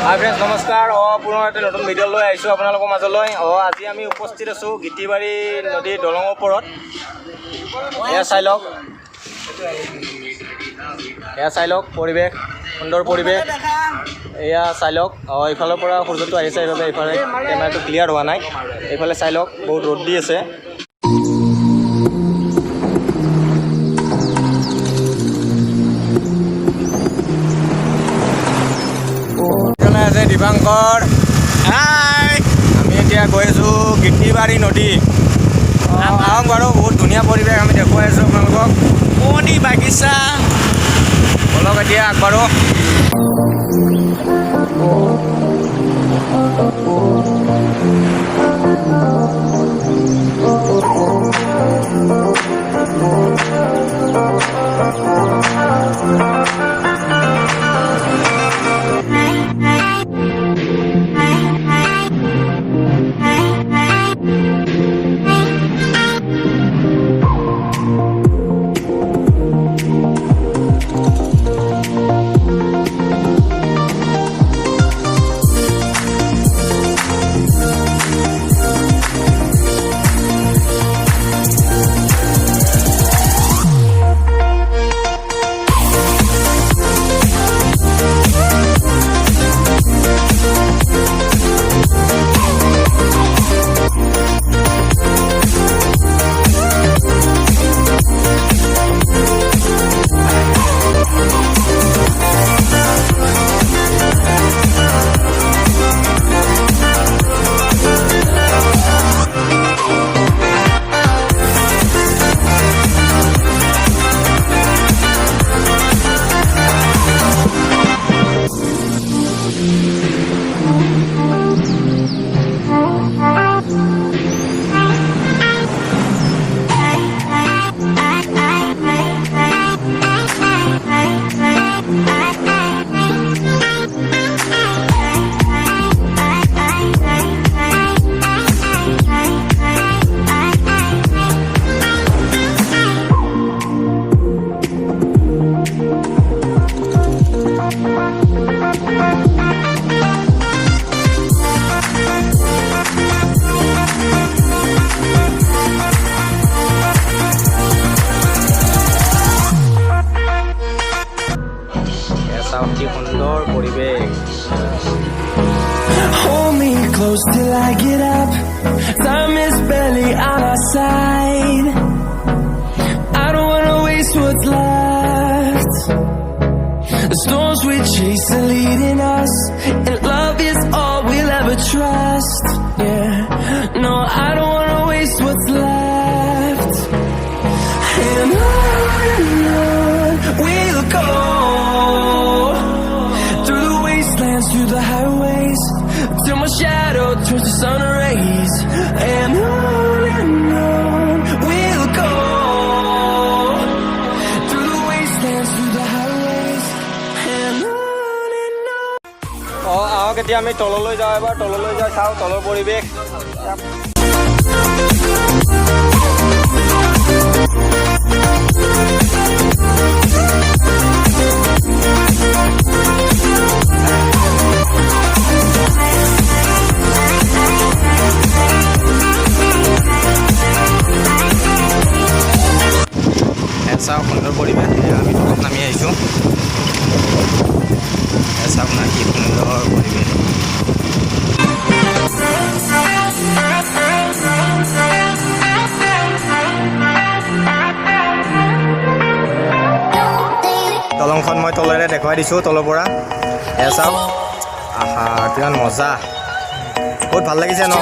High friends নমস্কাৰ। পুনৰ এটা নতুন ভিডিঅ' লৈ আহিছোঁ আপোনালোকৰ মাজলৈ। আজি আমি উপস্থিত আছোঁ গিতিবাৰী নদীৰ দলঙৰ ওপৰত। এয়া চাই লওক পৰিৱেশ, সুন্দৰ পৰিৱেশ। এয়া চাই লওক, এইফালৰ পৰা সূৰ্যটো আহিছে, সেইবাবে এইফালে কেমেৰাটো ক্লিয়াৰ হোৱা নাই। এইফালে চাই লওক, বহুত ৰ'দ দি আছে। আছে দীপাংকৰ। আমি এতিয়া গৈ আছোঁ গিতিবাৰী নদী। আহক বাৰু, বহুত ধুনীয়া পৰিৱেশ আমি দেখুৱাই আছোঁ আপোনালোকক। পুৰণি বাগিচা, অলপ এতিয়া আগবাঢ়ো। সুন্দৰ পৰিৱেশ। Hold me close till I get up. Time is barely on our side. I don't wanna waste what's left. The storms we chase are leading us, and love is all we'll ever trust. Yeah, no, I don't wanna waste what's left. And on we'll go. Through the highways, till my shadow turns to sun rays. And on we'll go. Through the wastelands, through the highways. And on. আহক এতিয়া আমি তললৈ যাওঁ, এবাৰ তললৈ যাই চাওঁ তলৰ পৰিৱেশ। চাওক সুন্দৰ পৰিৱেশ। আমি তলত নামি আহিছোঁ। চাওক না কি সুন্দৰ পৰিৱেশ। দলংখন মই তলেৰে দেখুৱাই দিছোঁ, তলৰ পৰা। চাওক, আহা কিমান মজা, বহুত ভাল লাগিছে ন।